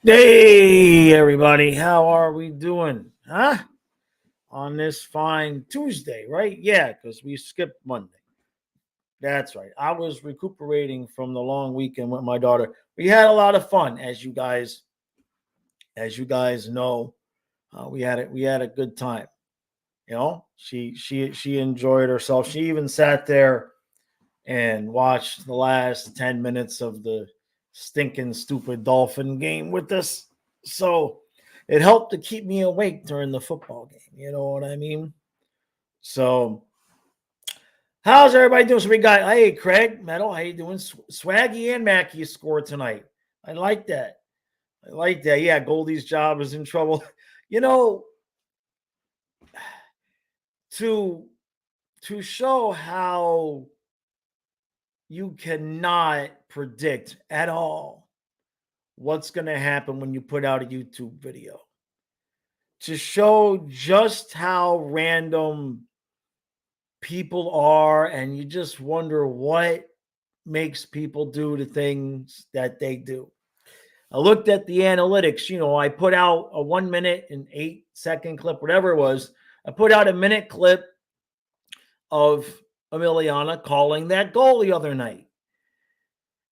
Hey, everybody. How are we doing? Huh? On this fine Tuesday, right? Yeah, because we skipped Monday. That's right. I was recuperating from the long weekend with my daughter. We had a lot of fun, as you guys know. We had a good time. She enjoyed herself. She even sat there and watched the last 10 minutes of the stinking stupid Dolphin game with us. So it helped to keep me awake during the football game. You know what I mean? So how's everybody doing? So we got hey Craig Metal, how you doing? Swaggy and Mackie scored tonight. I like that. I like that. Yeah, Goldie's job is in trouble. You know, to to show how you cannot predict at all what's going to happen when you put out a YouTube video. To show just how random people are, and you just wonder what makes people do the things that they do. I looked at the analytics. I put out a 1 minute and 8 second clip, whatever it was. I put out a minute clip of Emiliana calling that goal the other night.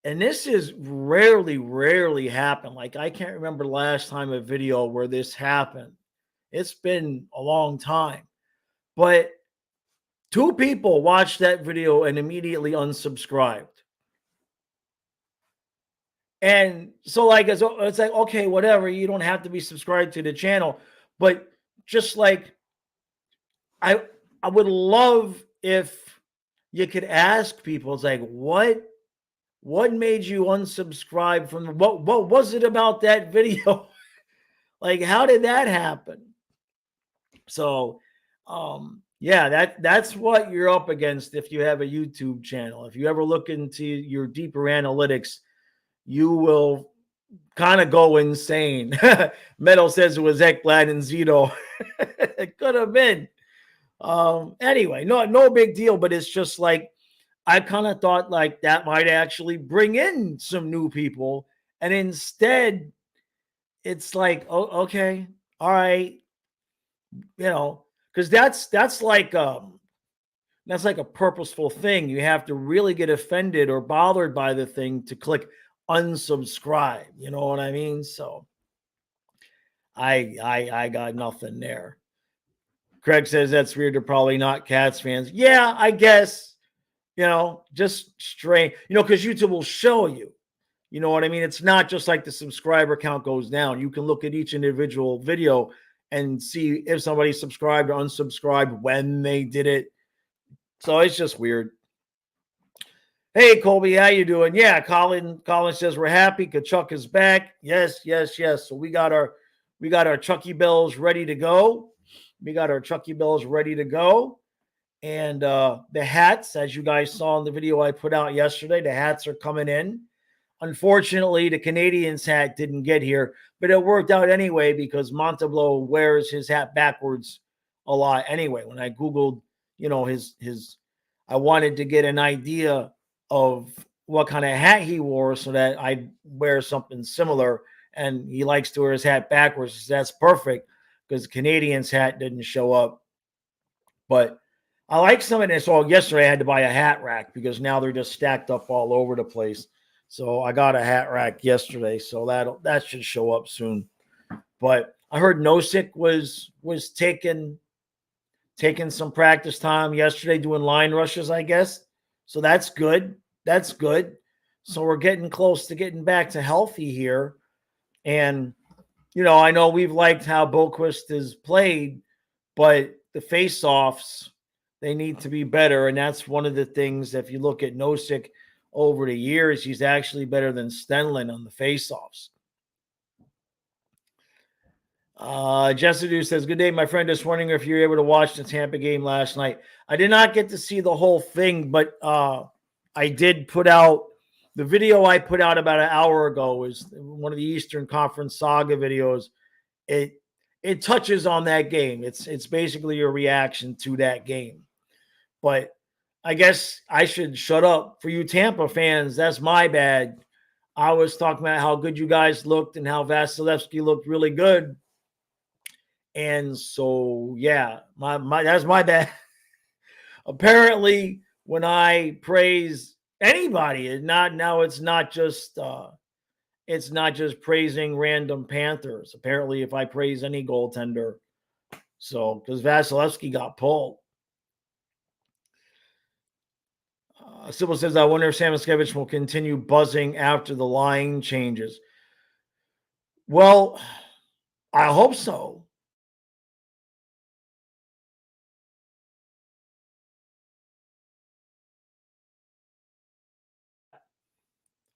And this is rarely happen. Like, I can't remember the last time a video where this happened. It's been a long time. But two people watched that video and immediately unsubscribed. And so, like, it's like, okay, whatever. You don't have to be subscribed to the channel. But just like, I I would love if you could ask people, it's like, what made you unsubscribe from what was it about that video? Like, how did that happen? So, yeah, that's what you're up against if you have a YouTube channel. If you ever look into your deeper analytics, you will kind of go insane. Metal says it was Ekblad and Zito. It could have been. Anyway, no big deal, but it's just like I kind of thought like that might actually bring in some new people, and instead it's like, oh, okay, all right, because that's like a purposeful thing. You have to really get offended or bothered by the thing to click unsubscribe. You know what I mean? So I got nothing there. Craig says that's weird. They're probably not Cats fans. Yeah, I guess. Just strange. Because YouTube will show you. You know what I mean? It's not just like the subscriber count goes down. You can look at each individual video and see if somebody subscribed or unsubscribed, when they did it. So it's just weird. Hey Colby, how you doing? Yeah, Colin says we're happy. Tkachuk is back. Yes. So we got our Chucky Bells ready to go. And the hats, as you guys saw in the video I put out yesterday, the hats are coming in. Unfortunately, the Canadians hat didn't get here, but it worked out anyway because Montablo wears his hat backwards a lot anyway. When I Googled, his I wanted to get an idea of what kind of hat he wore so that I'd wear something similar. And he likes to wear his hat backwards. So that's perfect because Canadians hat didn't show up. But I like some of this. All yesterday I had to buy a hat rack because now they're just stacked up all over the place. So I got a hat rack yesterday, so that should show up soon. But I heard Nosik was taking some practice time yesterday doing line rushes, I guess. So that's good. That's good. So we're getting close to getting back to healthy here. And I know we've liked how Boquist has played, but the face-offs, they need to be better. And that's one of the things, if you look at Nosik over the years, he's actually better than Stenlin on the face-offs. Jessica says, good day, my friend. Just wondering if you were able to watch the Tampa game last night. I did not get to see the whole thing, but I did put out the video I put out about an hour ago is one of the Eastern Conference Saga videos. It touches on that game. It's basically a reaction to that game. But I guess I should shut up for you Tampa fans. That's my bad. I was talking about how good you guys looked and how Vasilevsky looked really good. And so, yeah, my that's my bad. Apparently, when I praise anybody, it's not just praising random Panthers. Apparently, if I praise any goaltender, so because Vasilevsky got pulled. Sybil says, I wonder if Samoskevich will continue buzzing after the line changes. Well, I hope so.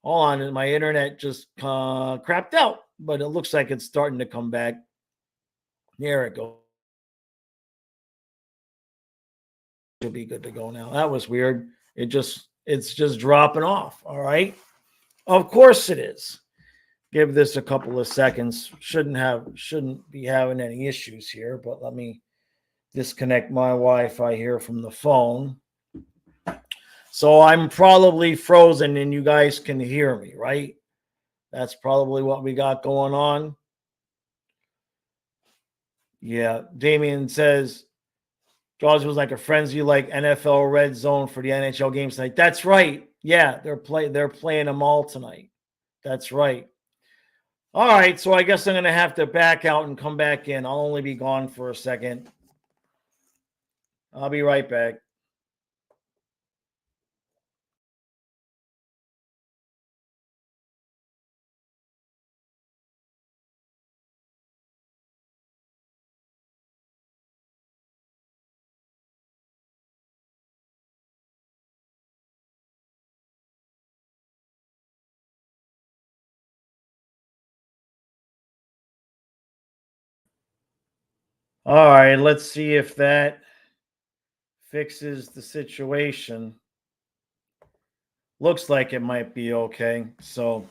Hold on, my internet just crapped out, but it looks like it's starting to come back. There it goes. It'll be good to go now. That was weird. It's just dropping off. All right. Of course it is. Give this a couple of seconds. Shouldn't be having any issues here, but let me disconnect my Wi-Fi here from the phone. So I'm probably frozen and you guys can hear me, right? That's probably what we got going on. Yeah. Damien says, Jaws was like a frenzy, like NFL red zone for the NHL games tonight. That's right. Yeah, they're playing them all tonight. That's right. All right, so I guess I'm going to have to back out and come back in. I'll only be gone for a second. I'll be right back. All right, let's see if that fixes the situation. Looks like it might be okay. So,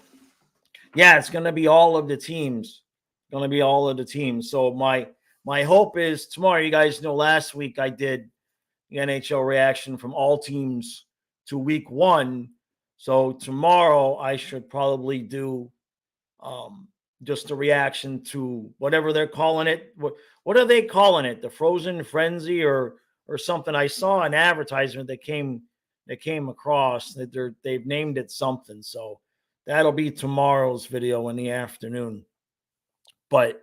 yeah, it's going to be all of the teams. Going to be all of the teams. So my hope is tomorrow. You guys know last week I did the NHL reaction from all teams to week 1. So tomorrow I should probably do just a reaction to whatever they're calling it. What are they calling it? The Frozen Frenzy or something? I saw an advertisement that came across that they've named it something. So that'll be tomorrow's video in the afternoon. But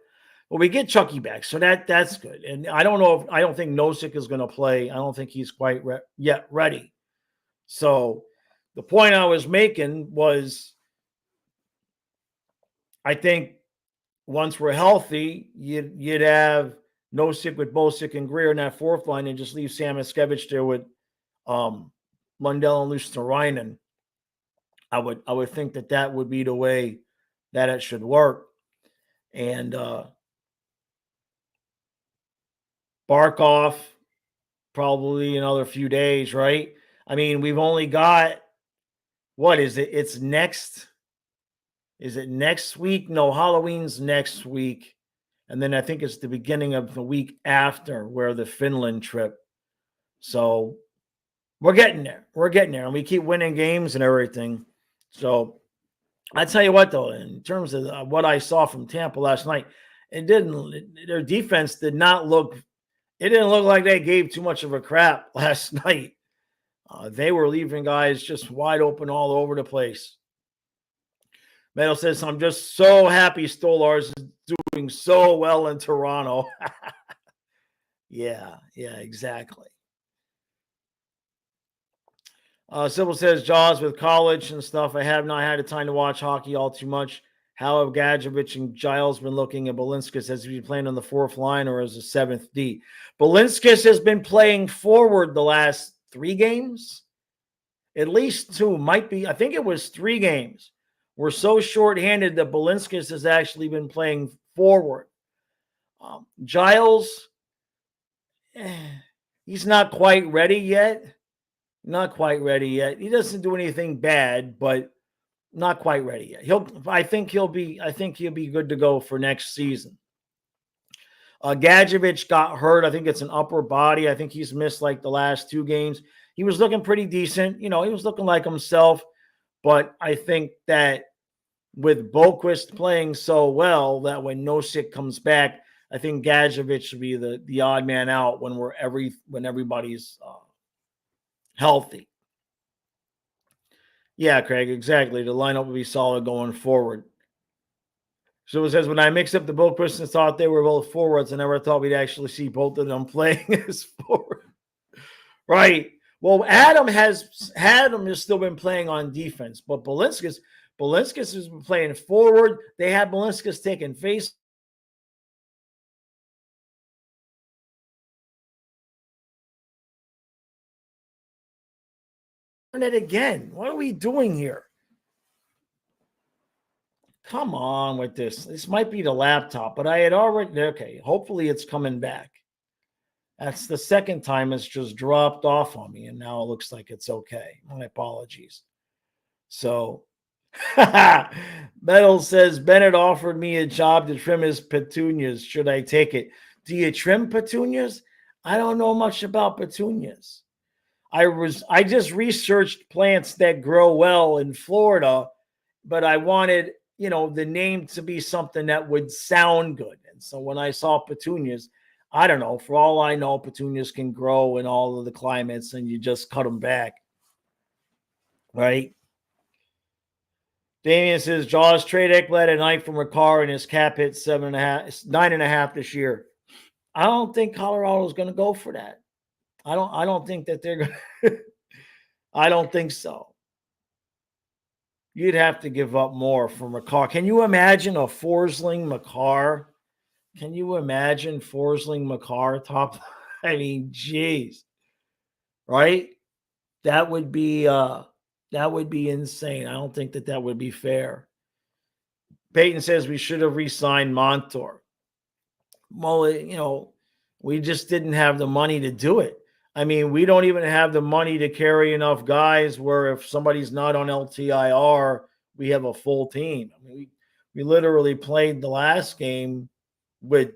we get Chucky back, so that's good. And I don't think Nosek is going to play. I don't think he's quite yet ready. So the point I was making was, I think once we're healthy, you'd have Nosek with Bosick and Greer in that fourth line, and just leave Samoskevich there with Lundell and Luosterainen. I would think that would be the way that it should work. And Barkov, probably another few days, right? I mean, we've only got, what is it? It's next. Is it next week? No, Halloween's next week. And then I think it's the beginning of the week after where the Finland trip. So we're getting there. We're getting there. And we keep winning games and everything. So I tell you what, though, in terms of what I saw from Tampa last night, their defense did not look, it didn't look like they gave too much of a crap last night. They were leaving guys just wide open all over the place. Metal says, I'm just so happy Stolarz is doing so well in Toronto. Yeah, exactly. Sybil says, Jaws, with college and stuff, I have not had the time to watch hockey all too much. How have Gadjevich and Giles been looking at Balinskis? Has he been playing on the fourth line or as a seventh D? Balinskis has been playing forward the last 3 games. At least 2, might be. I think it was 3 games. We're so shorthanded that Balinskis has actually been playing forward. Giles, he's not quite ready yet. Not quite ready yet. He doesn't do anything bad, but not quite ready yet. I think he'll be good to go for next season. Gadjevich got hurt. I think it's an upper body. I think he's missed like the last 2 games. He was looking pretty decent. He was looking like himself. But I think that with Boquist playing so well that when Nosek comes back, I think Gadjevich should be the odd man out when everybody's healthy. Yeah, Craig, exactly. The lineup will be solid going forward. So it says, when I mixed up the Boquist and thought they were both forwards, I never thought we'd actually see both of them playing as forward. Right. Well, Adam has still been playing on defense, but Balinskis has been playing forward. They had Balinskis taking face. It again. What are we doing here? Come on with this. This might be the laptop, but I had already, okay, hopefully it's coming back. That's the second time it's just dropped off on me, and now it looks like it's okay. My apologies. So, Metal says, Bennett offered me a job to trim his petunias. Should I take it? Do you trim petunias? I don't know much about petunias. I just researched plants that grow well in Florida, but I wanted, the name to be something that would sound good. And so when I saw petunias, I don't know, for all I know, petunias can grow in all of the climates and you just cut them back. Right? Damian says, Jaws trade Ekblad at night from Ricard and his cap hit 9.5 this year. I don't think Colorado's going to go for that. I don't think that they're going to. I don't think so. You'd have to give up more from Makar. Can you imagine a Forsling Makar? Can you imagine Forsling Makar top? I mean, geez. Right? That would be insane. I don't think that would be fair. Peyton says we should have re-signed Montour. Well, we just didn't have the money to do it. I mean, we don't even have the money to carry enough guys where if somebody's not on LTIR, we have a full team. I mean, we literally played the last game with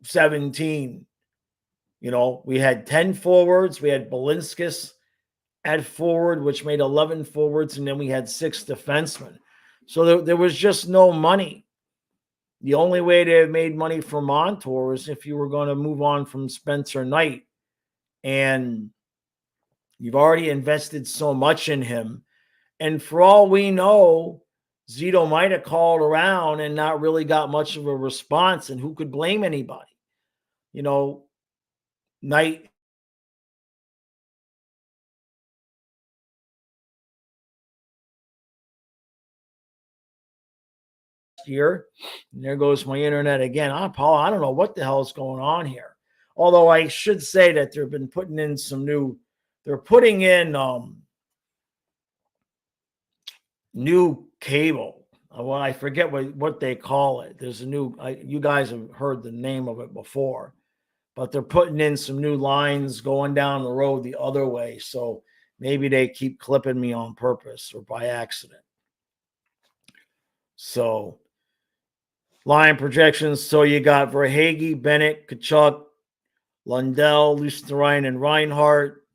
17. We had 10 forwards. We had Balinskis at forward, which made 11 forwards, and then we had 6 defensemen. So there was just no money. The only way to have made money for Montour is if you were going to move on from Spencer Knight. And you've already invested so much in him. And for all we know, Zito might have called around and not really got much of a response. And who could blame anybody? Knight. Year. And there goes my internet again. Paul, I don't know what the hell is going on here. Although I should say that they've been putting in they're putting in new cable. Well, I forget what they call it. There's a new, you guys have heard the name of it before, but they're putting in some new lines going down the road the other way. So maybe they keep clipping me on purpose or by accident. So line projections. So you got Verhaeghe, Bennett, Tkachuk, Lundell, Lusterine, and Reinhardt.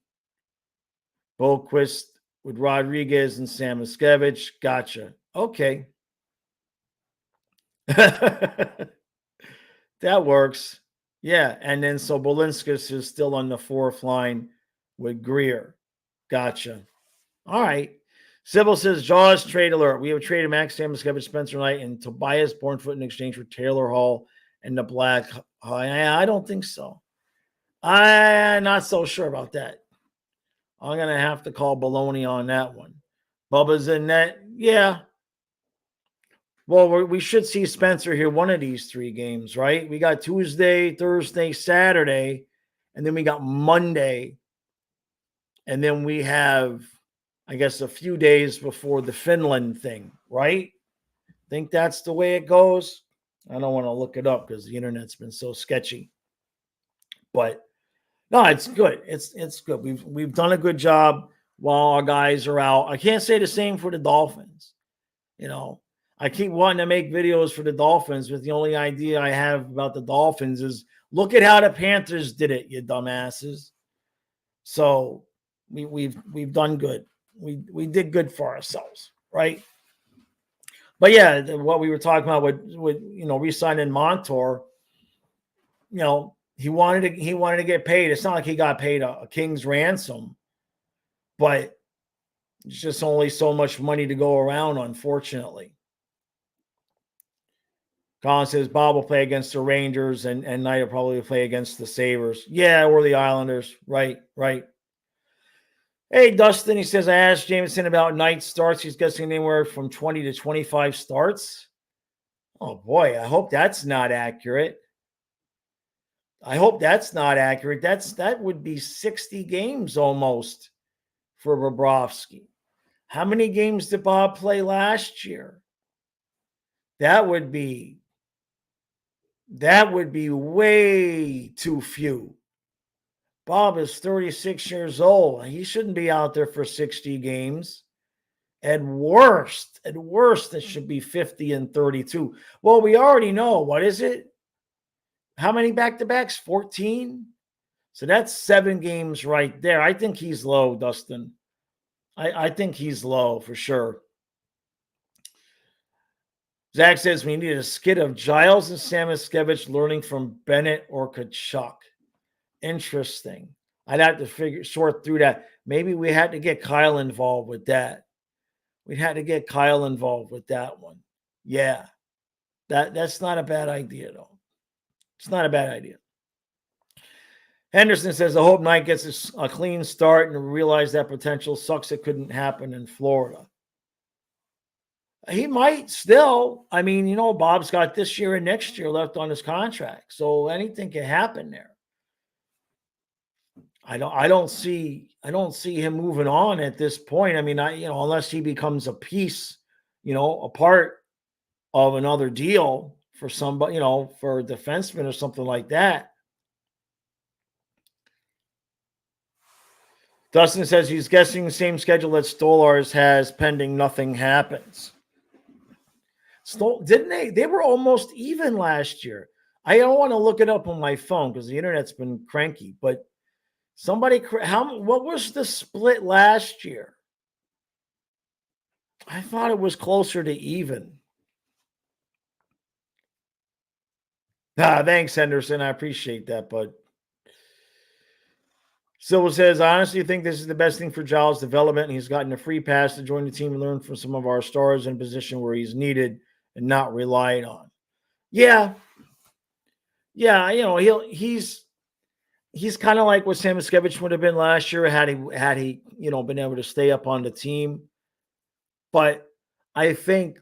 Boquist with Rodriguez and Samoskevich. Gotcha. Okay. That works. Yeah. And then so Balinskis is still on the 4th line with Greer. Gotcha. All right. Sybil says, Jaws trade alert. We have traded Max Samoskevich, Spencer Knight, and Tobias Bornfoot in exchange for Taylor Hall and the Black. I don't think so. I'm not so sure about that. I'm going to have to call baloney on that one. Bubba's in net. Yeah. Well, we should see Spencer here one of these 3 games, right? We got Tuesday, Thursday, Saturday, and then we got Monday. And then we have, I guess, a few days before the Finland thing, right? Think that's the way it goes? I don't want to look it up because the internet's been so sketchy. But no, it's good. It's good. We've done a good job while our guys are out. I can't say the same for the Dolphins. I keep wanting to make videos for the Dolphins, but the only idea I have about the Dolphins is look at how the Panthers did it, you dumbasses. So we've done good. We did good for ourselves, right? But yeah, what we were talking about with re-signing Montour, he wanted to get paid. It's not like he got paid a king's ransom, but it's just only so much money to go around, unfortunately. Colin says Bob will play against the Rangers and Knight will probably play against the Sabres. Yeah, or the Islanders. Right. Hey, Dustin, he says, I asked Jameson about Knight starts. He's guessing anywhere from 20 to 25 starts. Oh, boy, I hope that's not accurate. That would be 60 games almost for Bobrovsky. How many games did Bob play last year? That would be way too few. Bob is 36 years old. He shouldn't be out there for 60 games. At worst, it should be 50 and 32. Well, we already know. What is it? How many back-to-backs? 14? So that's 7 games right there. I think he's low, Dustin. I think he's low for sure. Zach says we need a skit of Giles and Samoskevich learning from Bennett or Tkachuk. Interesting. I'd have to sort through that. Maybe we had to get Kyle involved with that. We had to get Kyle involved with that one. Yeah. That's not a bad idea, though. It's not a bad idea. Henderson says, I hope Knight gets a clean start and realize that potential. Sucks it couldn't happen in Florida. He might still. I mean, Bob's got this year and next year left on his contract. So anything can happen there. I don't see him moving on at this point. I mean, unless he becomes a piece, a part of another deal for somebody, for a defenseman or something like that. Dustin says he's guessing the same schedule that Stolarz has pending nothing happens. Didn't they? They were almost even last year. I don't want to look it up on my phone because the internet's been cranky, but what was the split last year? I thought it was closer to even. Thanks, Henderson. I appreciate that, bud. Silva says, I honestly think this is the best thing for Giles' development. He's gotten a free pass to join the team and learn from some of our stars in a position where he's needed and not relied on. Yeah. He's kind of like what Samoskevich would have been last year had he been able to stay up on the team. But I think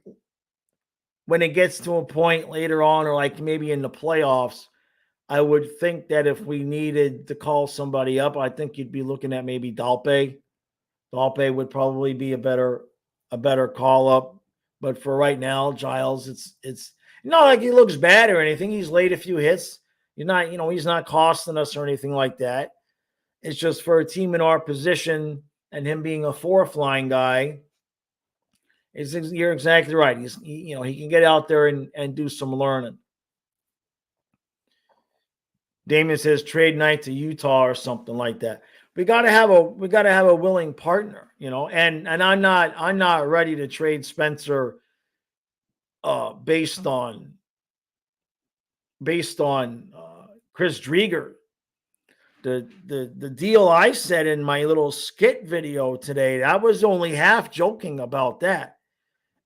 when it gets to a point later on, or like maybe in the playoffs, I would think that if we needed to call somebody up, I think you'd be looking at maybe Dalpe. Dalpe would probably be a better call up. But for right now, Giles, it's not like he looks bad or anything. He's laid a few hits. He's not costing us or anything like that. It's just for a team in our position and him being a fourth line guy. You're exactly right. He can get out there and do some learning. Damon says trade Knight to Utah or something like that. We got to have a willing partner, and I'm not ready to trade Spencer based on Chris Drieger. The deal I said in my little skit video today, I was only half joking about that.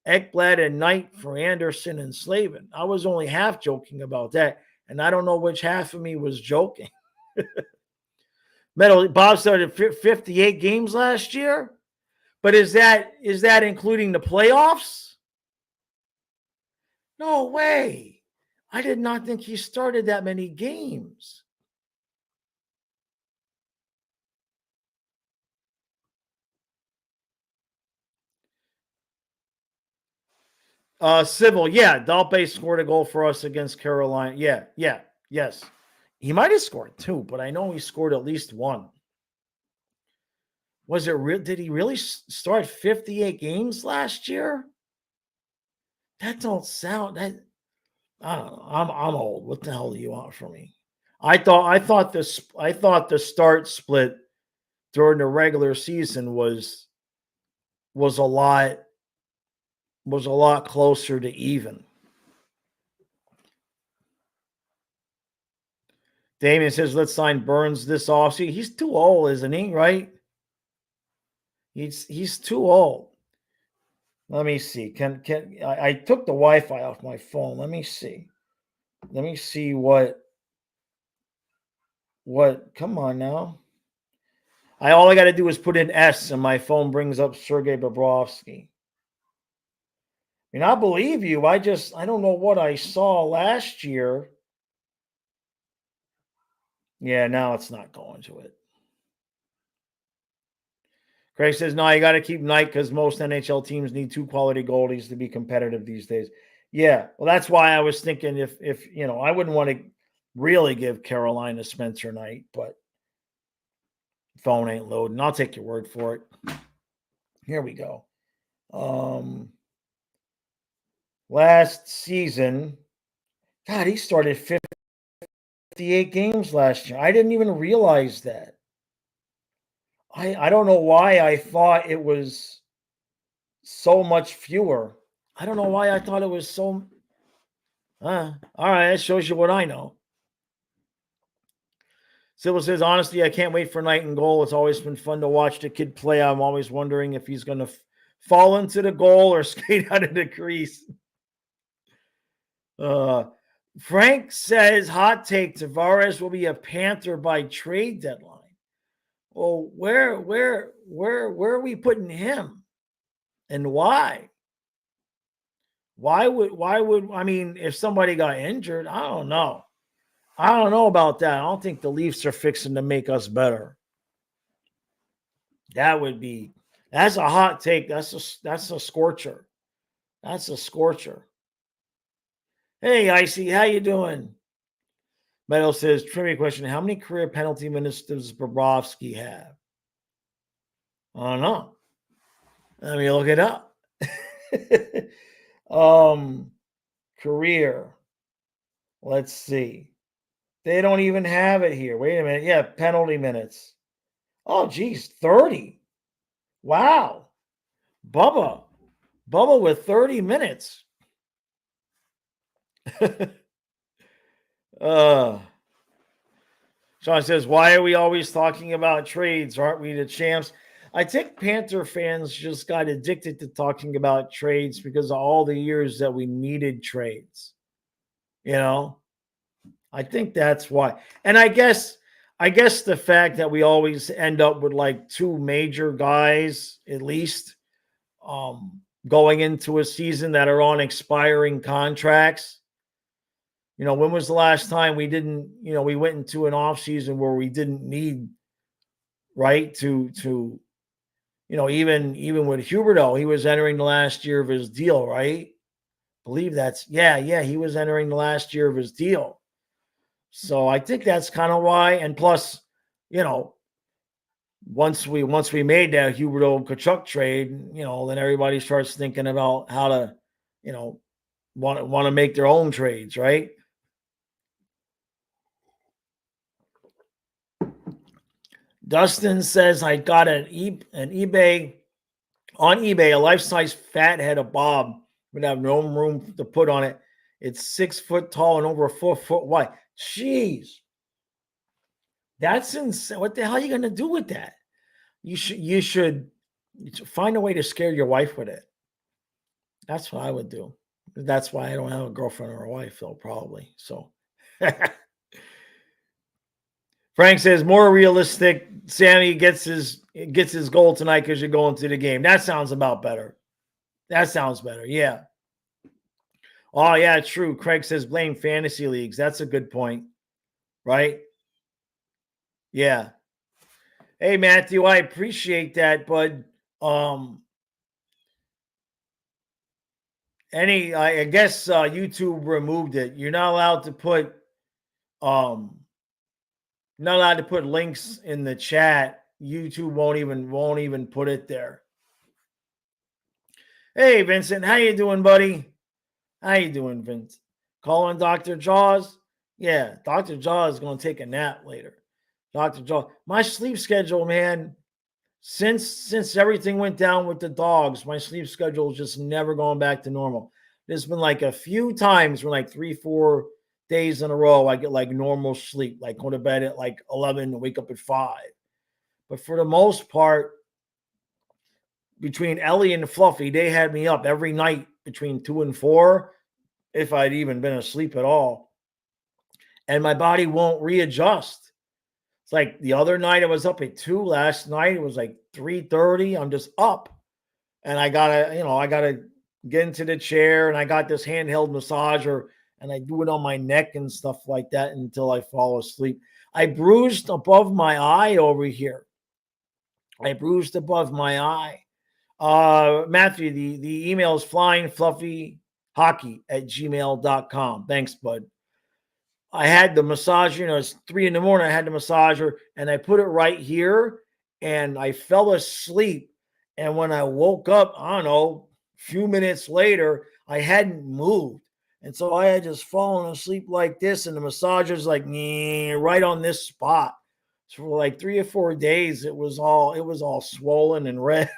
Ekblad and Knight for Anderson and Slavin. I was only half joking about that. And I don't know which half of me was joking. Bob started 58 games last year. But is that including the playoffs? No way. I did not think he started that many games. Civil, yeah. Dalpe scored a goal for us against Carolina. Yes. He might have scored 2, but I know he scored at least 1. Was it real? Did he really start 58 games last year? That don't sound that. I don't know. I'm old. What the hell do you want from me? I thought the start split during the regular season was a lot was a lot closer to even. Damien says, let's sign Burns this offseason. He's too old, isn't he? Right? He's too old. Let me see. I took the Wi-Fi off my phone. Let me see. Let me see what come on now. All I got to do is put in S and my phone brings up Sergei Bobrovsky. I believe you. I don't know what I saw last year. Yeah, now it's not going to it. Craig says, no, you got to keep Knight because most NHL teams need 2 quality goalies to be competitive these days. Yeah, well, that's why I was thinking if I wouldn't want to really give Carolina Spencer Knight, but phone ain't loading. I'll take your word for it. Here we go. Last season, God, he started 58 games last year. I didn't even realize that. I don't know why I thought it was so much fewer. I don't know why I thought it was so. All right, that shows you what I know. Sybil says, honestly, I can't wait for Knight and goal. It's always been fun to watch the kid play. I'm always wondering if he's going to fall into the goal or skate out of the crease. Frank says, hot take, Tavares will be a Panther by trade deadline. Well, where are we putting him? And why? Why would I mean, if somebody got injured, I don't know. I don't know about that. I don't think the Leafs are fixing to make us better. That's a hot take. That's a scorcher. That's a scorcher. Hey, Icy, how you doing? Meadow says, trivia question, how many career penalty minutes does Bobrovsky have? I don't know. Let me look it up. Career. Let's see. They don't even have it here. Wait a minute. Yeah, penalty minutes. Oh, geez, 30. Wow. Bubba with 30 minutes. Sean says, why are we always talking about trades? Aren't we the champs? I think Panther fans just got addicted to talking about trades because of all the years that we needed trades. I think that's why. And I guess the fact that we always end up with like 2 major guys, at least, going into a season that are on expiring contracts. When was the last time we didn't, we went into an offseason where we didn't need, right, to even with Huberdeau, he was entering the last year of his deal, right? Believe that's, he was entering the last year of his deal. So I think that's kind of why. And plus, once we made that Huberdeau Tkachuk trade, then everybody starts thinking about how to, want to make their own trades, right? Dustin says, I got on eBay, a life-size fat head of Bob would have no room to put on it. It's 6 foot tall and over 4 foot wide. Jeez. That's insane. What the hell are you going to do with that? You should find a way to scare your wife with it. That's what I would do. That's why I don't have a girlfriend or a wife, though, probably. So Frank says, more realistic. Sammy gets his goal tonight because you're going to the game. That sounds about better. That sounds better. Yeah. Oh, yeah, true. Craig says, blame fantasy leagues. That's a good point. Right? Yeah. Hey, Matthew, I appreciate that, bud. I guess YouTube removed it. You're not allowed to put links in the chat. YouTube won't even put it there. Hey, Vincent, how you doing, buddy? How you doing, Vince? Calling Dr. Jaws? Yeah, Dr. Jaws is going to take a nap later. Dr. Jaws. My sleep schedule, man, Since everything went down with the dogs, my sleep schedule is just never going back to normal. There's been like a few times where like 3-4 days in a row I get like normal sleep, like go to bed at like 11 and wake up at 5. But for the most part, between Ellie and Fluffy, they had me up every night between 2 and 4, if I'd even been asleep at all. And my body won't readjust. It's like the other night I was up at 2. Last night it was like 3:30. I'm just up. And I gotta get into the chair, and I got this handheld massager, and I do it on my neck and stuff like that until I fall asleep. I bruised above my eye over here. I bruised above my eye. Matthew, the email is flyingfluffyhockey@gmail.com. Thanks, bud. I had the massager, it's 3 a.m. I had the massager, and I put it right here, and I fell asleep. And when I woke up, I don't know, a few minutes later, I hadn't moved. And so I had just fallen asleep like this, and the massager's like right on this spot. So for like 3 or 4 days, it was all swollen and red.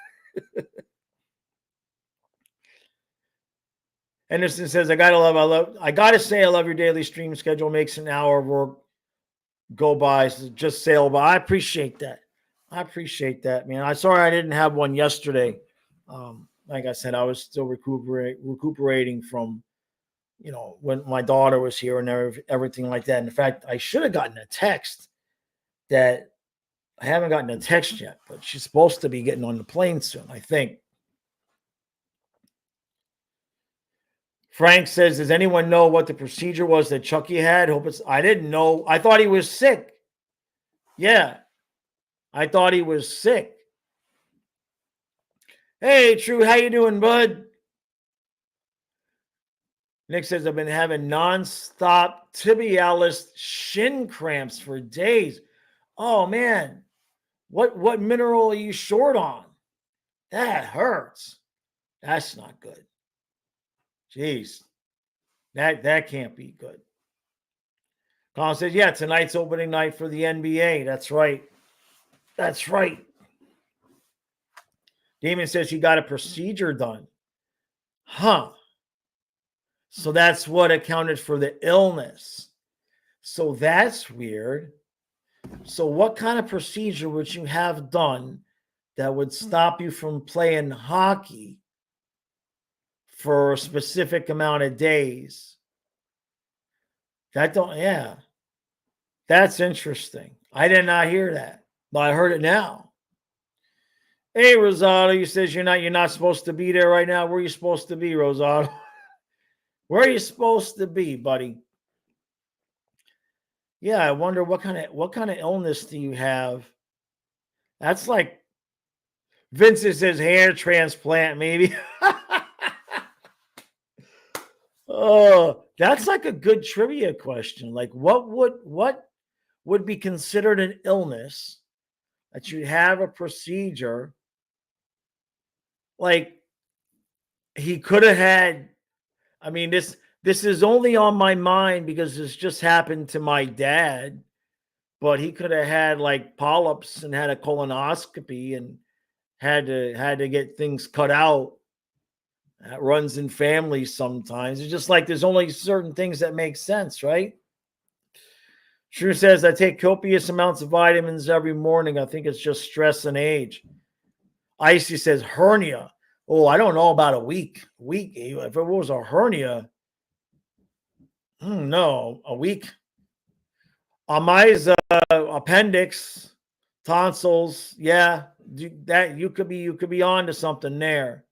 Anderson says, I gotta say I love your daily stream schedule. Makes an hour of work go by, so just sail by. I appreciate that. Man. I'm sorry I didn't have one yesterday. Like I said, I was still recuperating from, when my daughter was here and everything like that. In fact, I should have gotten a text that I haven't gotten a text yet, but she's supposed to be getting on the plane soon, I think. Frank says, does anyone know what the procedure was that Chucky had? I didn't know. I thought he was sick. Yeah. I thought he was sick. Hey, True, how you doing, bud? Nick says, I've been having nonstop tibialis shin cramps for days. Oh, man. What mineral are you short on? That hurts. That's not good. Jeez. That can't be good. Colin says, yeah, tonight's opening night for the NBA. That's right. Damon says he got a procedure done. Huh. So that's what accounted for the illness. So that's weird. So what kind of procedure would you have done that would stop you from playing hockey for a specific amount of days? That's interesting. I did not hear that, but I heard it now. Hey, Rosado, you says you're not supposed to be there right now. Where are you supposed to be, Rosado? Where are you supposed to be, buddy? Yeah, I wonder what kind of illness do you have? That's like Vincent says hair transplant, maybe. Oh, that's like a good trivia question. Like, what would be considered an illness that you have a procedure? Like, he could have had. I mean, this is only on my mind because this just happened to my dad. But he could have had like polyps and had a colonoscopy and had to get things cut out. That runs in families sometimes. It's just like there's only certain things that make sense, right? Shrew says, I take copious amounts of vitamins every morning. I think it's just stress and age. Icy says, hernia. Oh, I don't know about a week. If it was a hernia, no, a week. Amai's appendix, tonsils, yeah, that you could be on to something there.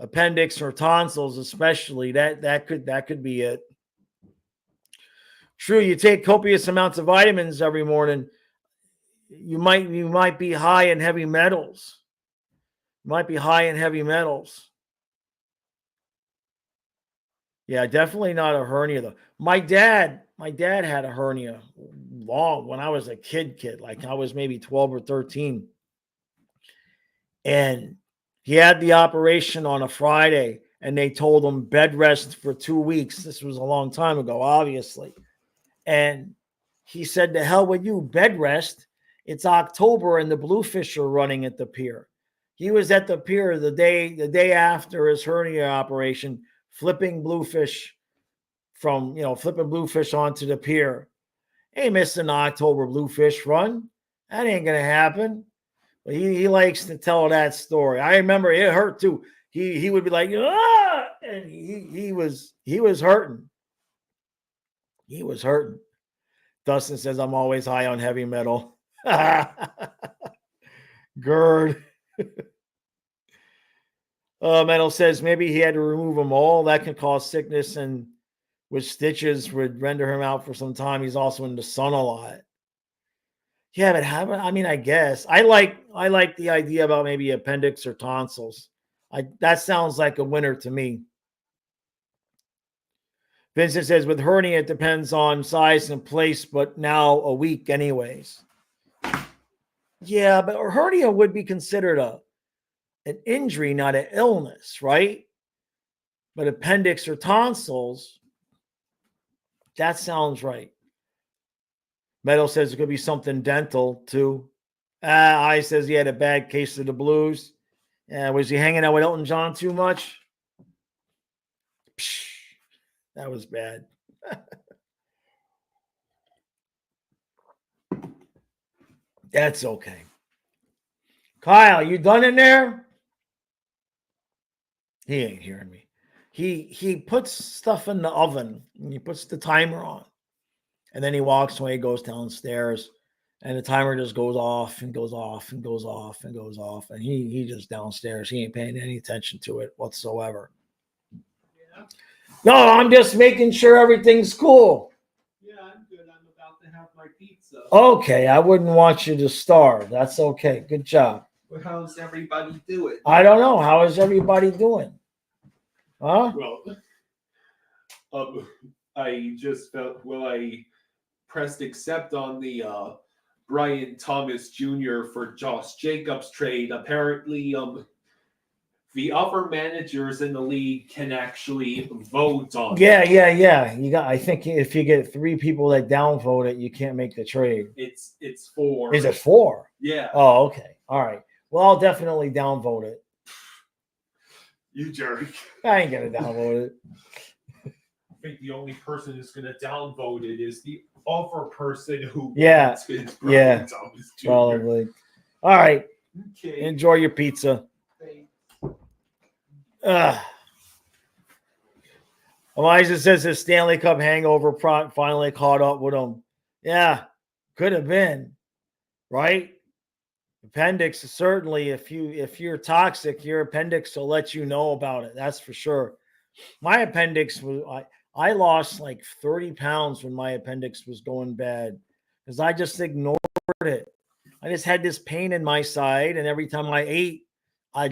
Appendix or tonsils, especially that could be it. True, you take copious amounts of vitamins every morning. You might be high in heavy metals. Yeah, definitely not a hernia though. My dad had a hernia long when I was a kid, like I was maybe 12 or 13. And he had the operation on a Friday, and they told him bed rest for 2 weeks. This was a long time ago, obviously. And he said, to hell with you, bed rest. It's October and the bluefish are running at the pier. He was at the pier the day after his hernia operation, flipping bluefish onto the pier. Hey, missing the October bluefish run. That ain't gonna happen. But he likes to tell that story. I remember it hurt too. He would be like, ah! And he was hurting. He was hurting. Dustin says, I'm always high on heavy metal. Gerd. Metal says maybe he had to remove them all. That can cause sickness, and with stitches would render him out for some time. He's also in the sun a lot. Yeah, but I guess I like the idea about maybe appendix or tonsils. That sounds like a winner to me. Vincent says with hernia, it depends on size and place, but now a week anyways. Yeah, but hernia would be considered an injury, not an illness, right? But appendix or tonsils, that sounds right. Metal says it could be something dental too. I says he had a bad case of the blues. Was he hanging out with Elton John too much? Psh, that was bad. That's okay. Kyle, you done in there? He ain't hearing me. He puts stuff in the oven and he puts the timer on. And then he walks away, goes downstairs, and the timer just goes off and goes off and goes off and goes off. And he just downstairs. He ain't paying any attention to it whatsoever. Yeah. No, I'm just making sure everything's cool. Yeah, I'm good. I'm about to have my pizza. Okay, I wouldn't want you to starve. That's okay. Good job. But how's everybody doing? I don't know. How is everybody doing? Huh? Well, I just felt, I pressed accept on the Brian Thomas Jr. for Josh Jacobs trade. Apparently, the other managers in the league can actually vote on. Yeah. I think if you get 3 people that downvote it, you can't make the trade. It's 4. Is it 4? Yeah. Oh, okay. All right. Well, I'll definitely downvote it. You jerk. I ain't gonna downvote it. I think the only person who's gonna downvote it is the other person who. Yeah. Brian Thomas Jr. Probably. All right. Okay. Enjoy your pizza. Elijah says his Stanley Cup hangover finally caught up with him. Yeah, could have been, right? Appendix, certainly, if you're toxic, your appendix will let you know about it. That's for sure. My appendix was I lost like 30 pounds when my appendix was going bad because I just ignored it. I just had this pain in my side, and every time I ate, I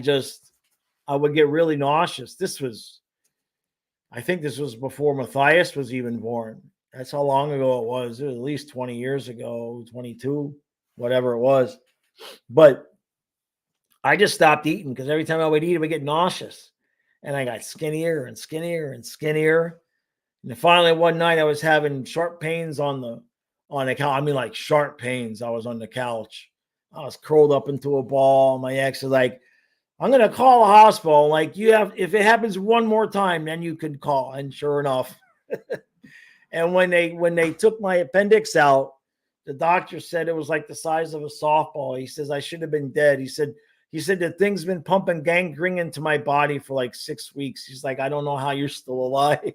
would get really nauseous. I think this was before Matthias was even born. That's how long ago it was. It was at least 20 years ago, 22, whatever it was. But I just stopped eating because every time I would eat, I would get nauseous. And I got skinnier and skinnier and skinnier. And then finally one night I was having sharp pains on the couch. I mean, like sharp pains. I was on the couch. I was curled up into a ball. My ex was like, I'm going to call a hospital. Like, if it happens one more time, then you could call. And sure enough. And when they took my appendix out, the doctor said it was like the size of a softball. He says, I should have been dead. He said the thing's been pumping gangrene into my body for like 6 weeks. He's like, I don't know how you're still alive.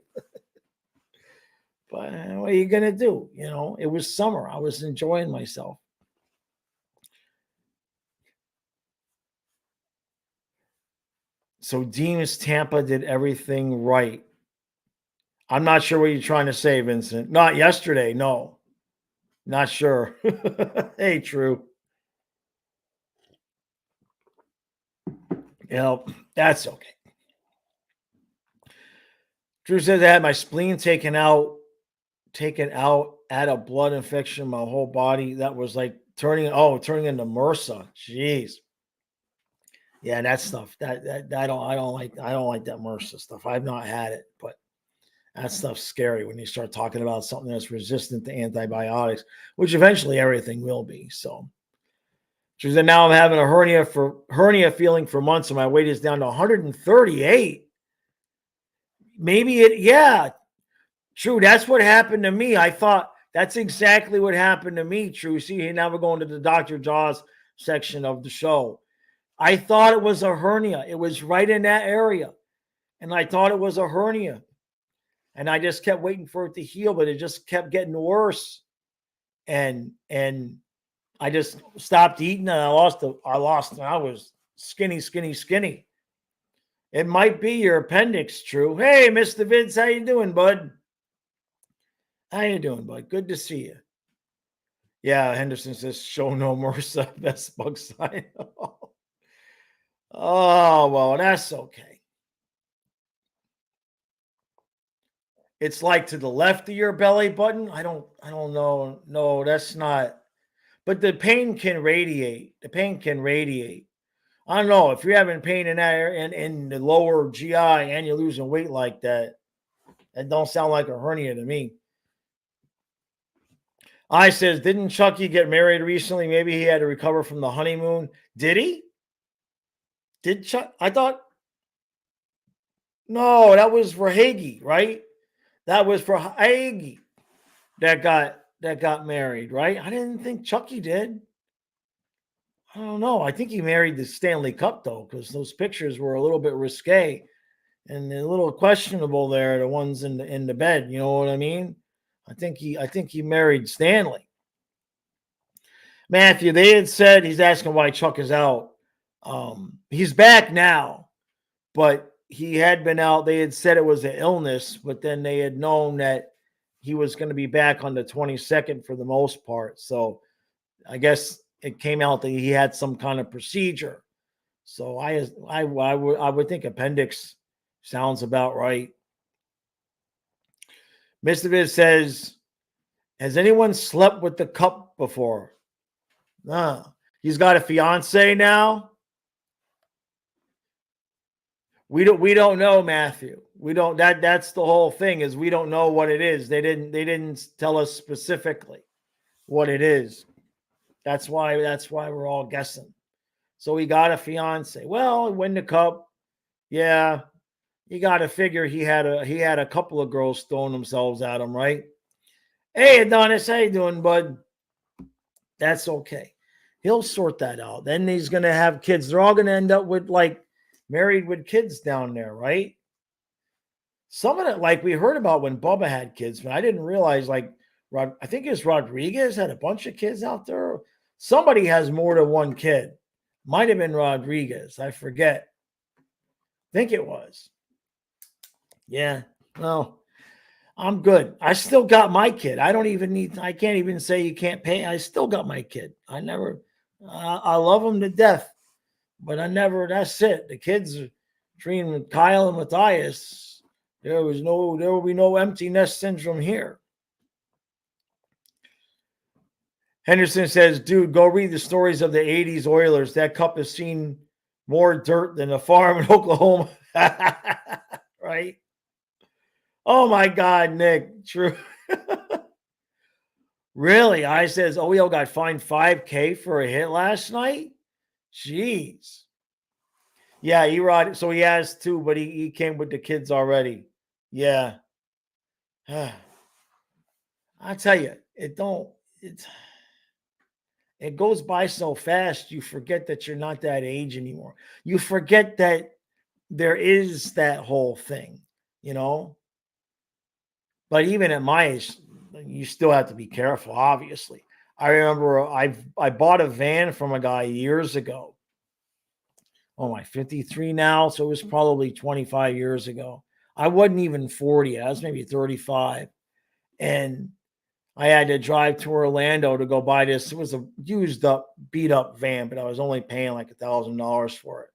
But what are you going to do? It was summer. I was enjoying myself. So Deems Tampa did everything right. I'm not sure what you're trying to say, Vincent. Not yesterday, no. Not sure. Hey, true. That's okay. Drew says I had my spleen taken out, had a blood infection in my whole body. That was like turning into MRSA. Jeez. Yeah, that stuff. That I don't like that MRSA stuff. I've not had it, but that stuff's scary when you start talking about something that's resistant to antibiotics, which eventually everything will be. So She said, now I'm having a hernia feeling for months, and my weight is down to 138. Yeah, true. That's what happened to me. I thought that's exactly what happened to me, true. See, now we're going to the Dr. Jaws section of the show. I thought it was a hernia. It was right in that area. And I thought it was a hernia. And I just kept waiting for it to heal, but it just kept getting worse. And I just stopped eating, and I was skinny. It might be your appendix, true. Hey, Mr. Vince, how you doing, bud? How you doing, bud? Good to see you. Yeah, Henderson says, show no mercy, best bug sign. Oh, well, that's okay. It's like to the left of your belly button. I don't know. No, that's not. But the pain can radiate. I don't know if you're having pain in that area, in the lower GI, and you're losing weight like that. That don't sound like a hernia to me. I says, didn't Chucky get married recently? Maybe he had to recover from the honeymoon. Did he? Did Chuck? I thought. No, that was for Hagee, right? That was for Hagee that got married, right? I didn't think Chucky did. I don't know. I think he married the Stanley Cup though, because those pictures were a little bit risque and a little questionable there. The ones in the bed, you know what I mean? I think he married Stanley. Matthew, they had said, he's asking why Chuck is out. He's back now, but he had been out. They had said it was an illness, but then they had known that he was going to be back on the 22nd for the most part. So I guess it came out that he had some kind of procedure. So I would think appendix sounds about right. Mr. Viz says, has anyone slept with the cup before? He's got a fiance now. We don't know, Matthew. We don't. That's the whole thing, is we don't know what it is. They didn't tell us specifically what it is. That's why we're all guessing. So he got a fiance. Well, win the cup. Yeah, you got to figure he had a couple of girls throwing themselves at him, right? Hey, Adonis, how you doing, bud? That's okay. He'll sort that out. Then he's going to have kids. They're all going to end up with married with kids down there, right? Some of it, like we heard about when Bubba had kids, but I didn't realize, I think it's Rodriguez had a bunch of kids out there. Somebody has more than one kid. Might have been Rodriguez. I forget. I think it was. Yeah. Well, I'm good. I still got my kid. I can't even say you can't pay. I still got my kid. I love him to death, but that's it. The kids between Kyle and Matthias, there will be no empty nest syndrome here. Henderson says, dude, go read the stories of the 80s Oilers. That cup has seen more dirt than a farm in Oklahoma. Right? Oh, my God, Nick. True. Really? I says, OEL got fined $5,000 for a hit last night? Jeez. Yeah, Erod. So he has two, but he came with the kids already. Yeah. I tell you, it goes by so fast, you forget that you're not that age anymore. You forget that there is that whole thing, you know? But even at my age, you still have to be careful, obviously. I remember I bought a van from a guy years ago. Oh, I'm 53 now, so it was probably 25 years ago. I wasn't even 40. I was maybe 35. And I had to drive to Orlando to go buy this. It was a used up, beat up van, but I was only paying like $1,000 for it.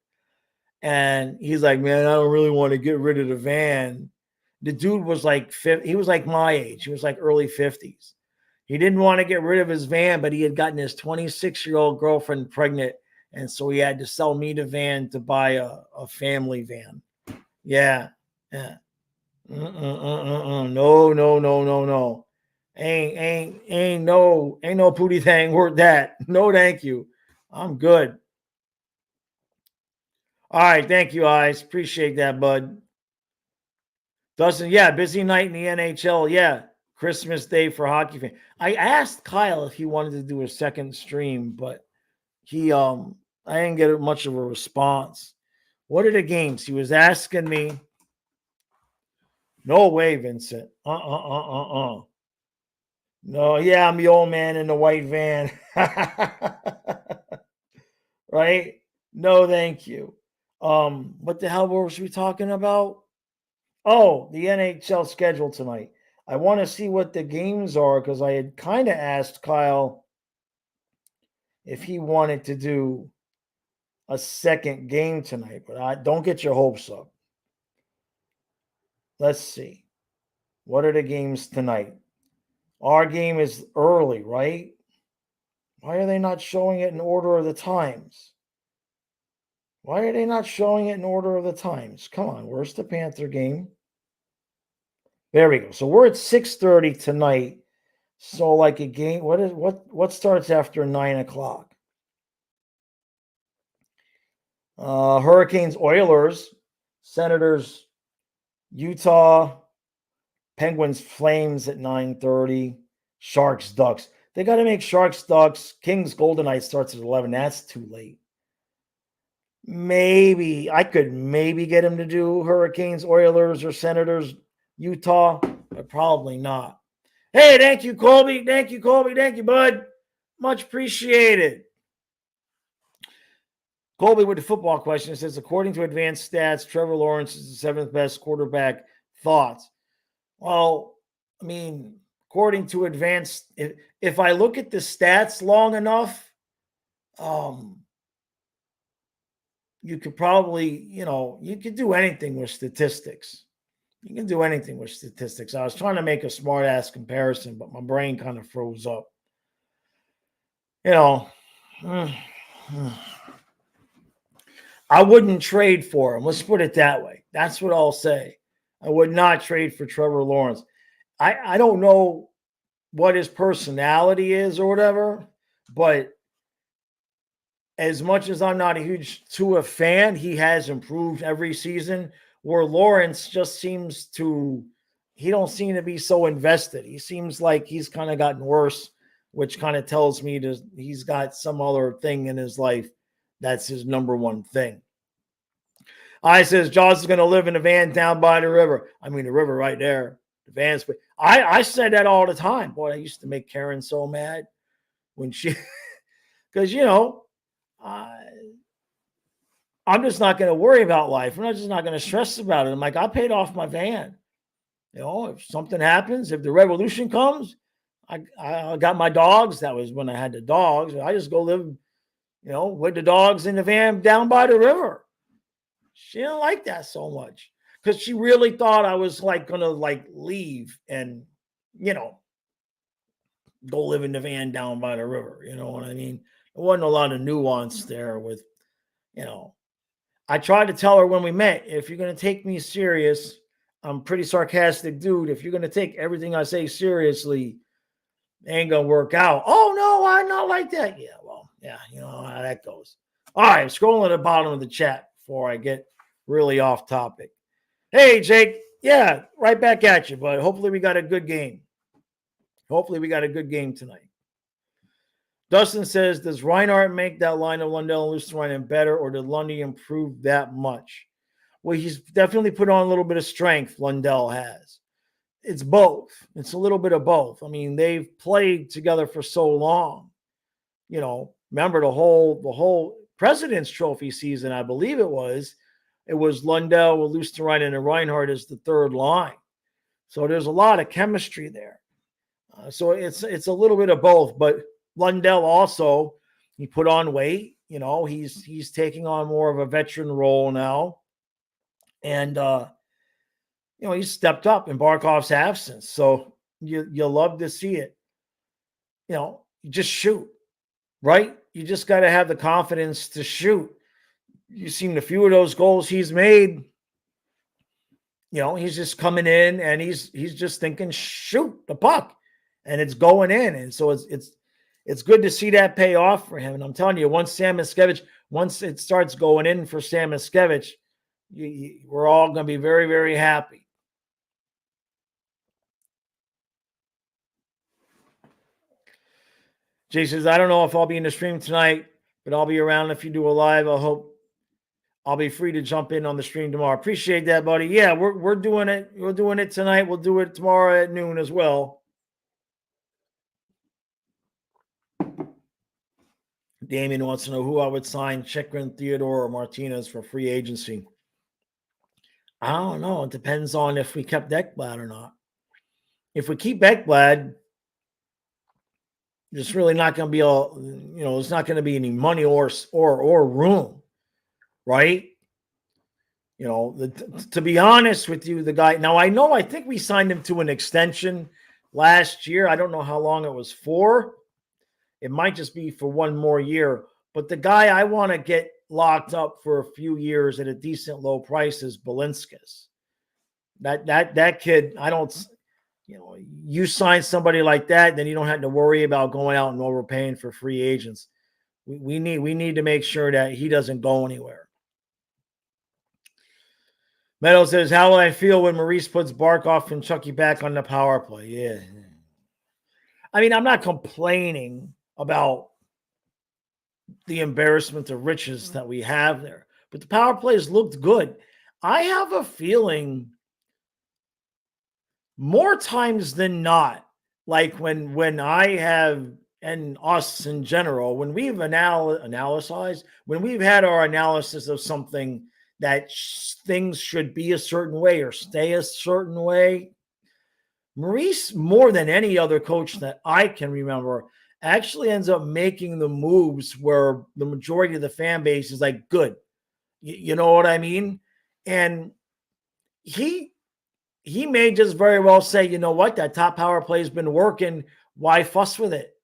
And he's like, man, I don't really want to get rid of the van. The dude was he was like my age. He was like early 50s. He didn't want to get rid of his van, but he had gotten his 26-year-old girlfriend pregnant. And so he had to sell me the van to buy a family van. Yeah. Yeah. No. Ain't no pooty thing worth that. No, thank you. I'm good. All right. Thank you, Eyes. Appreciate that, bud. Dustin, yeah, busy night in the NHL. Yeah, Christmas Day for hockey fans. I asked Kyle if he wanted to do a second stream, but I didn't get much of a response. What are the games? He was asking me. No way, Vincent. No, yeah, I'm the old man in the white van. Right? No, thank you. What the hell was we talking about? Oh, the NHL schedule tonight. I want to see what the games are because I had kind of asked Kyle if he wanted to do a second game tonight, but I don't get your hopes up. Let's see. What are the games tonight? Our game is early, right? Why are they not showing it in order of the times? Why are they not showing it in order of the times? Come on, where's the Panther game? There we go. So we're at 6:30 tonight. So like a game, what starts after 9:00? Hurricanes, Oilers, Senators, Utah, Penguins, Flames at 9:30, Sharks, Ducks. They got to make Sharks, Ducks, Kings, Golden Knights starts at 11. That's too late. Maybe I could get him to do Hurricanes, Oilers, or Senators, Utah, but probably not. Hey, thank you, Colby. Thank you, Colby. Thank you, bud. Much appreciated. Colby with the football question says, according to advanced stats, Trevor Lawrence is the seventh best quarterback. Thoughts? Well, I mean, according to advanced, if I look at the stats long enough, you could probably, you could do anything with statistics. You can do anything with statistics. I was trying to make a smart ass comparison, but my brain kind of froze up. I wouldn't trade for him. Let's put it that way. That's what I'll say. I would not trade for Trevor Lawrence. I don't know what his personality is or whatever, but as much as I'm not a huge Tua fan, he has improved every season, where Lawrence just seems to, he don't seem to be so invested. He seems like he's kind of gotten worse, which kind of tells me he's got some other thing in his life that's his number one thing. I says, Jaws is going to live in a van down by the river. I mean, the river right there. The van's. I said that all the time. Boy, I used to make Karen so mad when she, because, I'm just not going to worry about life. I'm just not going to stress about it. I'm like, I paid off my van. If something happens, if the revolution comes, I got my dogs. That was when I had the dogs. I just go live, with the dogs in the van down by the river. She didn't like that so much because she really thought I was going to leave and, go live in the van down by the river. You know what I mean? There wasn't a lot of nuance there with, I tried to tell her when we met, if you're going to take me serious, I'm a pretty sarcastic dude. If you're going to take everything I say seriously, it ain't going to work out. Oh, no, I'm not like that. Yeah, well, yeah, you know how that goes. All right, scrolling at the bottom of the chat before I get really off topic. Hey, Jake. Yeah, right back at you, bud. Hopefully we got a good game. Hopefully we got a good game tonight. Dustin says, does Reinhardt make that line of Lundell and Lucian better, or did Lundy improve that much? Well, he's definitely put on a little bit of strength, Lundell has. It's both. It's a little bit of both. I mean, they've played together for so long. Remember the whole President's Trophy season, I believe it was Lundell with Lucian and Reinhardt as the third line. So there's a lot of chemistry there. So it's a little bit of both, but Lundell also, he put on weight. He's taking on more of a veteran role now. And, he stepped up in Barkov's absence. So you love to see it. You just shoot, right? You just got to have the confidence to shoot. You've seen a few of those goals he's made. He's just coming in and he's just thinking, shoot the puck, and it's going in. And so it's good to see that pay off for him. And I'm telling you, once it starts going in for Sam Miskevich, we're all going to be very, very happy. Jay says, I don't know if I'll be in the stream tonight, but I'll be around if you do a live. I hope I'll be free to jump in on the stream tomorrow. Appreciate that, buddy. Yeah, we're doing it. We're doing it tonight. We'll do it tomorrow at noon as well. Damien wants to know who I would sign, Chychrun, Theodore, or Martinez for free agency. I don't know. It depends on if we kept Ekblad or not. If we keep Ekblad, there's really not going to be there's not going to be any money or room, right? To be honest with you, the guy, now I think we signed him to an extension last year. I don't know how long it was for. It might just be for one more year. But the guy I want to get locked up for a few years at a decent low price is Balinskis. That kid, you sign somebody like that, then you don't have to worry about going out and overpaying for free agents. We need to make sure that he doesn't go anywhere. Meadow says, how will I feel when Maurice puts Barkov and Chucky back on the power play? Yeah. I mean, I'm not complaining about the embarrassment of riches that we have there, but the power plays looked good. I have a feeling more times than not, like when I have, and us in general, when we've analyzed, when we've had our analysis of something that things should be a certain way or stay a certain way, Maurice, more than any other coach that I can remember, actually ends up making the moves where the majority of the fan base is like, good. You know what I mean? And he may just very well say, you know what, that top power play has been working. Why fuss with it?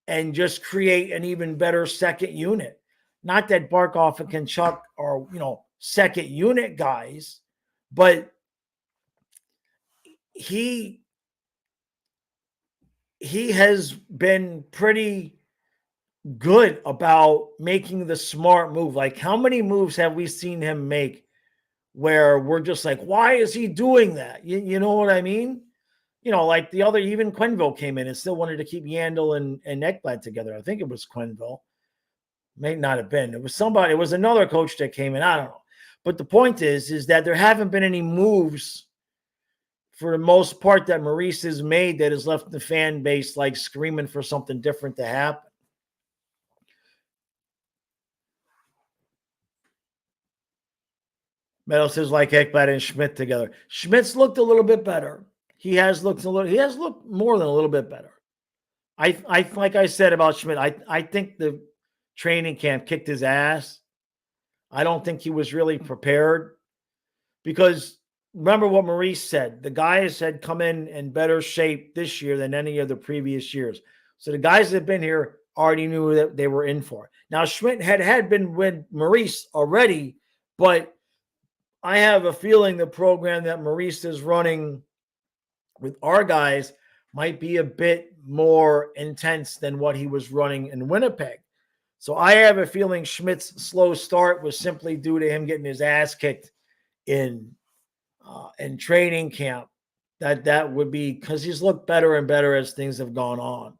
And just create an even better second unit. Not that Barkov and Tkachuk are, second unit guys, but he has been pretty good about making the smart move. Like, how many moves have we seen him make where we're just like, why is he doing that? You know what I mean? Like the other, even Quenneville came in and still wanted to keep Yandel and Ekblad together. I think it was Quenneville. May not have been. It was somebody. It was another coach that came in. I don't know. But the point is that there haven't been any moves for the most part that Maurice has made that has left the fan base like screaming for something different to happen. Meadow says like Ekblad and Schmidt together. Schmidt's looked a little bit better. He has looked more than a little bit better. I like I said about Schmidt, I think the training camp kicked his ass. I don't think he was really prepared because remember what Maurice said. The guys had come in better shape this year than any of the previous years. So the guys that have been here already knew that they were in for it. Now, Schmidt had been with Maurice already, but I have a feeling the program that Maurice is running with our guys might be a bit more intense than what he was running in Winnipeg. So I have a feeling Schmidt's slow start was simply due to him getting his ass kicked in training camp. That would be because he's looked better and better as things have gone on.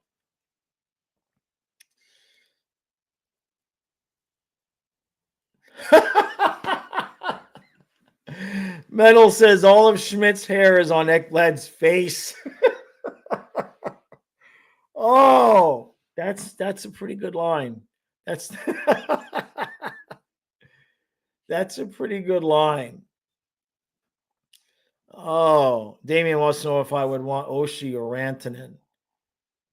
Metal says all of Schmidt's hair is on Ekblad's face. Oh, that's a pretty good line. That's a pretty good line. Oh, Damien wants to know if I would want Oshie or Rantanen.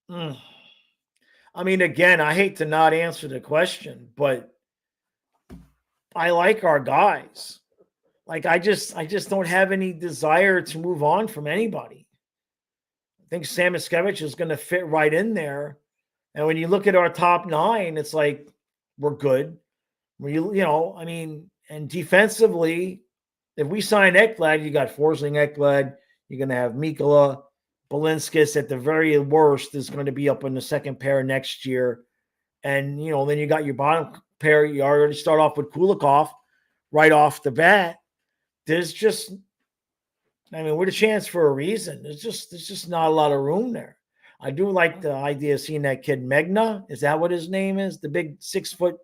I mean, again, I hate to not answer the question, but I like our guys. Like, I just don't have any desire to move on from anybody. I think Sam Miskevich is going to fit right in there. And when you look at our top nine, it's like, we're good. And defensively, if we sign Ekblad, you got Forsling Ekblad, you're going to have Mikkola, Balinskis at the very worst is going to be up in the second pair next year. And, then you got your bottom pair. You already start off with Kulikov right off the bat. There's just, we're the chance for a reason. There's just not a lot of room there. I do like the idea of seeing that kid Megna. Is that what his name is? The big 6 foot.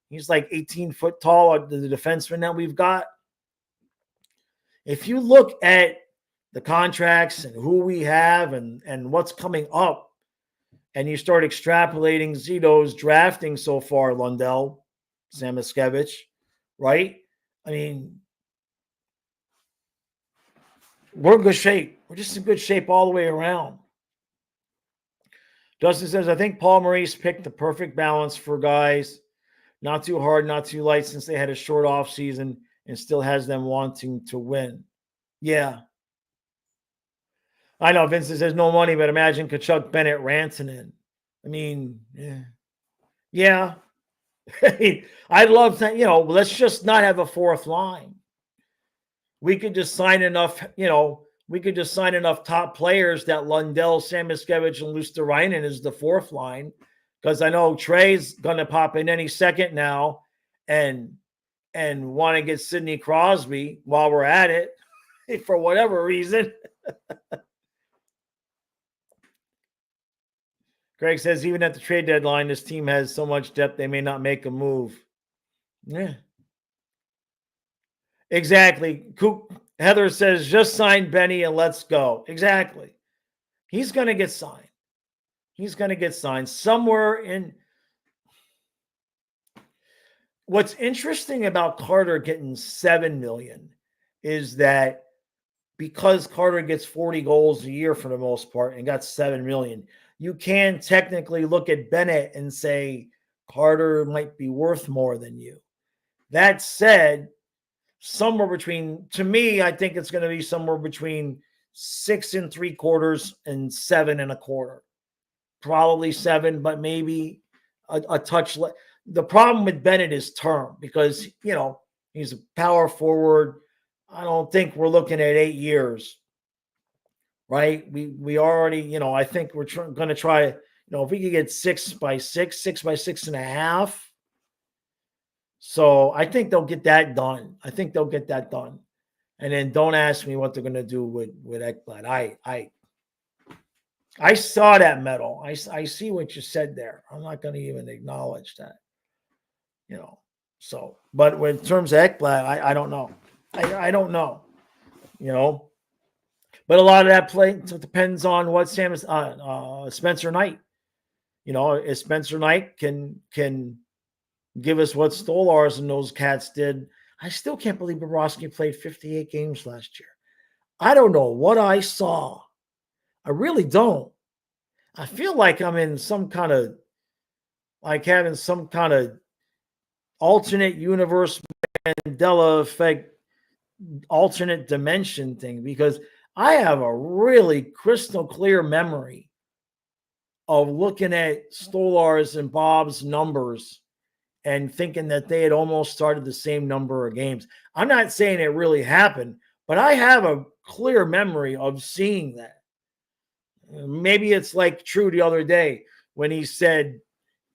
He's like 18 foot tall, the defenseman that we've got. If you look at the contracts and who we have and what's coming up, and you start extrapolating Zito's drafting so far, Lundell, Samoskevich, right? We're in good shape. We're just in good shape all the way around. Justin says, I think Paul Maurice picked the perfect balance for guys. Not too hard, not too light, since they had a short off season and still has them wanting to win. Yeah. I know Vincent says no money, but imagine Tkachuk, Bennett, Rantanen. Yeah. I'd love to, let's just not have a fourth line. We could just sign enough, top players that Lundell, Samoskevich, and Luosterainen is the fourth line. Because I know Trey's going to pop in any second now and want to get Sidney Crosby while we're at it for whatever reason. Greg says, even at the trade deadline, this team has so much depth they may not make a move. Yeah. Exactly. Heather says, just sign Benny and let's go. Exactly. He's going to get signed. He's going to get signed somewhere in. What's interesting about Carter getting $7 million is that because Carter gets 40 goals a year for the most part and got $7 million, you can technically look at Bennett and say Carter might be worth more than you. That said, to me, I think it's going to be somewhere between 6 3/4 and 7 1/4. Probably 7, but maybe a touch. The problem with Bennett is term because, he's a power forward. I don't think we're looking at 8 years, right? We already, I think we're going to try, if we could get 6 by 6, 6 by 6.5. So I think they'll get that done. And then don't ask me what they're going to do with Ekblad. I saw that medal. I see what you said there. I'm not going to even acknowledge that. So, but in terms of Ekblad, I don't know. I don't know. But a lot of that play depends on what Spencer Knight. If Spencer Knight can give us what Stolarz and those cats did. I still can't believe Bobrovsky played 58 games last year. I don't know what I saw. I really don't. I feel like I'm in some kind of, having some kind of alternate universe Mandela effect, alternate dimension thing, because I have a really crystal clear memory of looking at Stolarz and Bob's numbers and thinking that they had almost started the same number of games. I'm not saying it really happened, but I have a clear memory of seeing that. Maybe it's like True the other day when he said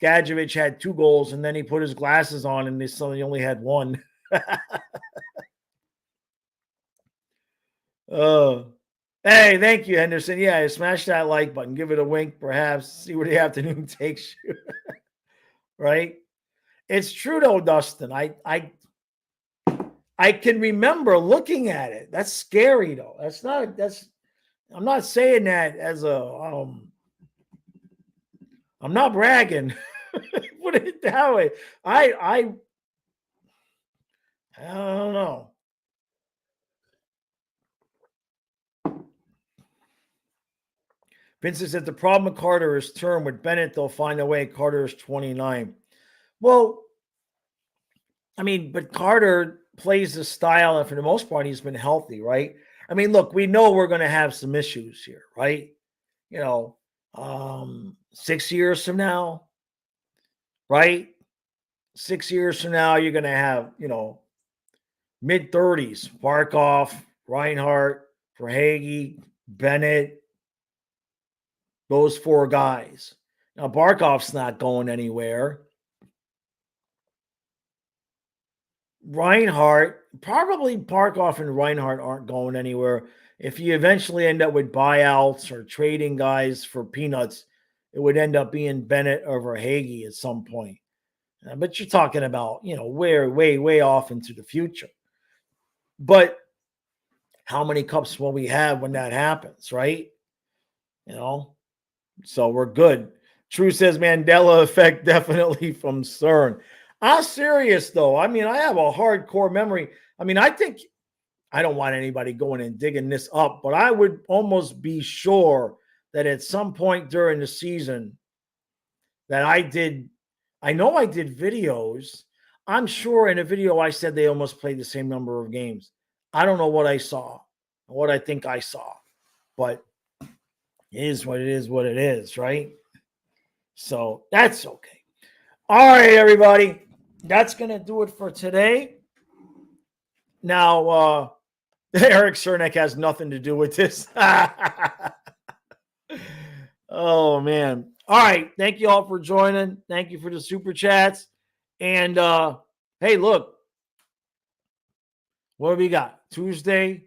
Gadjevich had 2 goals and then he put his glasses on and they suddenly only had 1. Hey, thank you, Henderson. Yeah, smash that like button. Give it a wink, perhaps. See where the afternoon takes you. Right? It's true though, Dustin. I can remember looking at it. That's scary though. I'm not saying that as I'm not bragging. Put it that way. I don't know. Vincent said the problem with Carter is term. With Bennett, they'll find a way. Carter is 29. Well, but Carter plays the style, and for the most part, he's been healthy, right? Look, we know we're going to have some issues here, right? 6 years from now, right? 6 years from now, you're going to have, mid-30s, Barkov, Reinhart, Verhaeghe, Bennett, Those 4 guys. Now, Barkov's not going anywhere. Reinhart, probably Barkov and Reinhart aren't going anywhere. If you eventually end up with buyouts or trading guys for peanuts, it would end up being Bennett over Hagee at some point. But you're talking about, way off into the future. But how many cups will we have when that happens, right? So we're good. True says Mandela effect definitely from CERN. I'm serious, though. I mean, I have a hardcore memory. I mean, I think I don't want anybody going and digging this up, but I would almost be sure that at some point during the season that I did videos. I'm sure in a video I said they almost played the same number of games. I don't know what I saw, what I think I saw, but it is what it is, right? So that's okay. All right, everybody. That's going to do it for today. Now, Eric Cernak has nothing to do with this. Oh, man. All right. Thank you all for joining. Thank you for the super chats. And, hey, look. What have we got? Tuesday,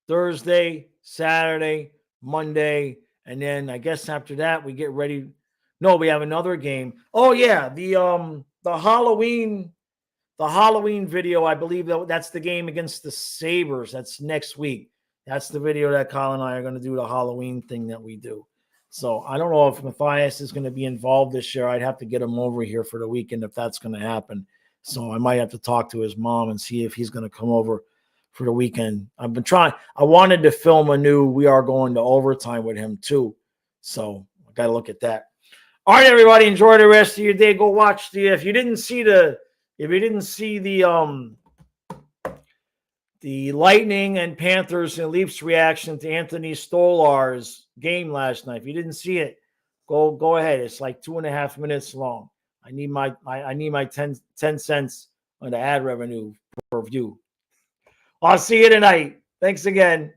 Thursday, Saturday, Monday. And then I guess after that, we get ready. No, we have another game. Oh, yeah. The Halloween video, I believe that's the game against the Sabres. That's next week. That's the video that Kyle and I are going to do, the Halloween thing that we do. So I don't know if Matthias is going to be involved this year. I'd have to get him over here for the weekend if that's going to happen. So I might have to talk to his mom and see if he's going to come over for the weekend. I've been trying. I wanted to film a new We Are Going to Overtime with him too. So I got to look at that. All right, everybody, enjoy the rest of your day. Go watch if you didn't see the Lightning and Panthers and Leafs reaction to Anthony Stolar's game last night. If you didn't see it, go ahead. It's like 2.5 minutes long. I need my 10 cents on the ad revenue per view. I'll see you tonight. Thanks again.